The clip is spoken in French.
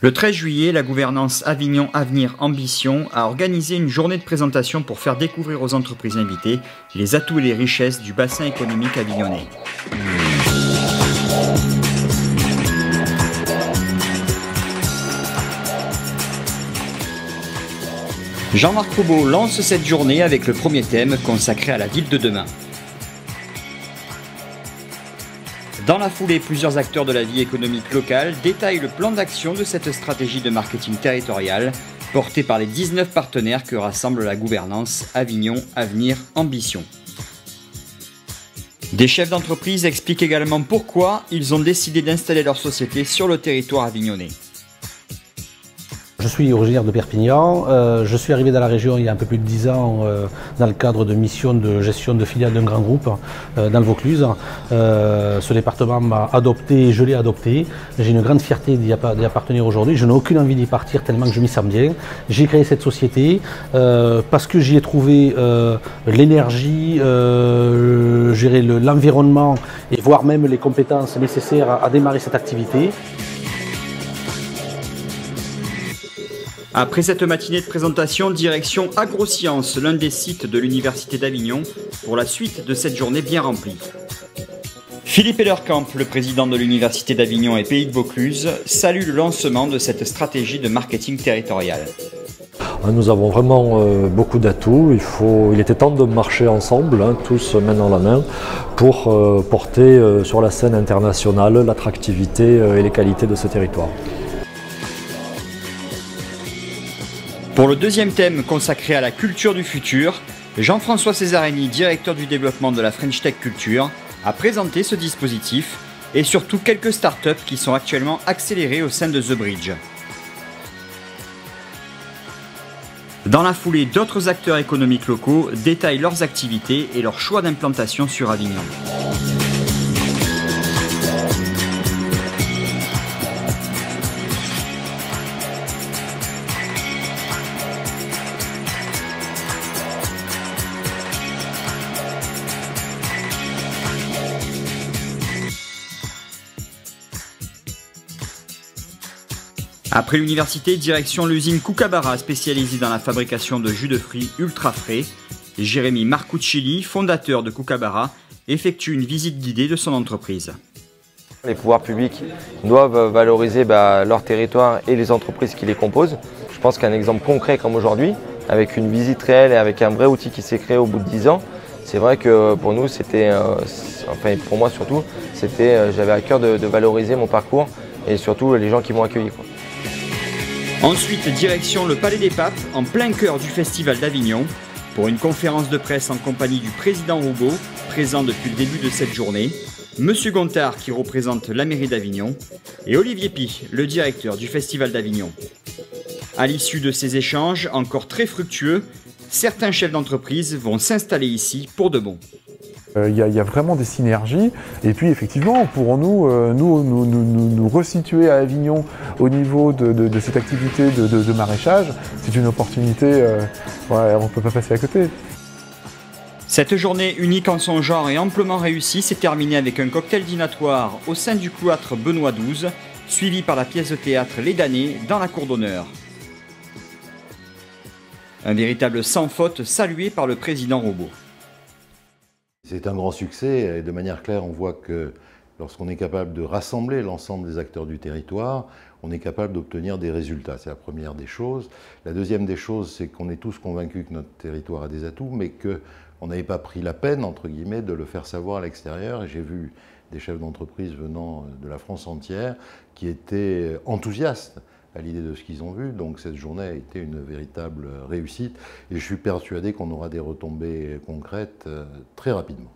Le 13 juillet, la gouvernance Avignon Avenir Ambition a organisé une journée de présentation pour faire découvrir aux entreprises invitées les atouts et les richesses du bassin économique avignonnais. Jean-Marc Roubaud lance cette journée avec le premier thème consacré à la ville de demain. Dans la foulée, plusieurs acteurs de la vie économique locale détaillent le plan d'action de cette stratégie de marketing territorial portée par les 19 partenaires que rassemble la gouvernance Avignon Avenir Ambition. Des chefs d'entreprise expliquent également pourquoi ils ont décidé d'installer leur société sur le territoire avignonnais. Je suis originaire de Perpignan, je suis arrivé dans la région il y a un peu plus de 10 ans dans le cadre de missions de gestion de filiales d'un grand groupe dans le Vaucluse. Ce département m'a adopté et je l'ai adopté. J'ai une grande fierté d'y appartenir aujourd'hui. Je n'ai aucune envie d'y partir tellement que je m'y sens bien. J'ai créé cette société parce que j'y ai trouvé l'énergie, l'environnement et voire même les compétences nécessaires à démarrer cette activité. Après cette matinée de présentation, direction Agrosciences, l'un des sites de l'Université d'Avignon, pour la suite de cette journée bien remplie. Philippe Ellerkamp, le président de l'Université d'Avignon et Pays de Vaucluse, salue le lancement de cette stratégie de marketing territorial. Nous avons vraiment beaucoup d'atouts. Il était temps de marcher ensemble, tous main dans la main, pour porter sur la scène internationale l'attractivité et les qualités de ce territoire. Pour le deuxième thème consacré à la culture du futur, Jean-François Césarini, directeur du développement de la French Tech Culture, a présenté ce dispositif et surtout quelques startups qui sont actuellement accélérées au sein de The Bridge. Dans la foulée, d'autres acteurs économiques locaux détaillent leurs activités et leurs choix d'implantation sur Avignon. Après l'université, direction l'usine Kookaburra spécialisée dans la fabrication de jus de fruits ultra frais. Jérémy Marcuccelli, fondateur de Kookaburra, effectue une visite guidée de son entreprise. Les pouvoirs publics doivent valoriser leur territoire et les entreprises qui les composent. Je pense qu'un exemple concret comme aujourd'hui, avec une visite réelle et avec un vrai outil qui s'est créé au bout de 10 ans, c'est vrai que pour nous, pour moi surtout, j'avais à cœur de valoriser mon parcours et surtout les gens qui m'ont accueilli. Ensuite, direction le Palais des Papes, en plein cœur du Festival d'Avignon, pour une conférence de presse en compagnie du président Roubaud, présent depuis le début de cette journée, Monsieur Gontard qui représente la mairie d'Avignon, et Olivier Pi, le directeur du Festival d'Avignon. À l'issue de ces échanges, encore très fructueux, certains chefs d'entreprise vont s'installer ici pour de bon. Il y a vraiment des synergies et puis effectivement pourrons-nous nous resituer à Avignon au niveau de cette activité de maraîchage, c'est une opportunité, on ne peut pas passer à côté. Cette journée unique en son genre et amplement réussie s'est terminée avec un cocktail dînatoire au sein du cloître Benoît XII, suivi par la pièce de théâtre Les Damnés dans la cour d'honneur. Un véritable sans faute salué par le président Roubaud. C'est un grand succès et de manière claire, on voit que lorsqu'on est capable de rassembler l'ensemble des acteurs du territoire, on est capable d'obtenir des résultats. C'est la première des choses. La deuxième des choses, c'est qu'on est tous convaincus que notre territoire a des atouts, mais qu'on n'avait pas pris la peine, entre guillemets, de le faire savoir à l'extérieur. Et j'ai vu des chefs d'entreprise venant de la France entière qui étaient enthousiastes à l'idée de ce qu'ils ont vu. Donc cette journée a été une véritable réussite et je suis persuadé qu'on aura des retombées concrètes très rapidement.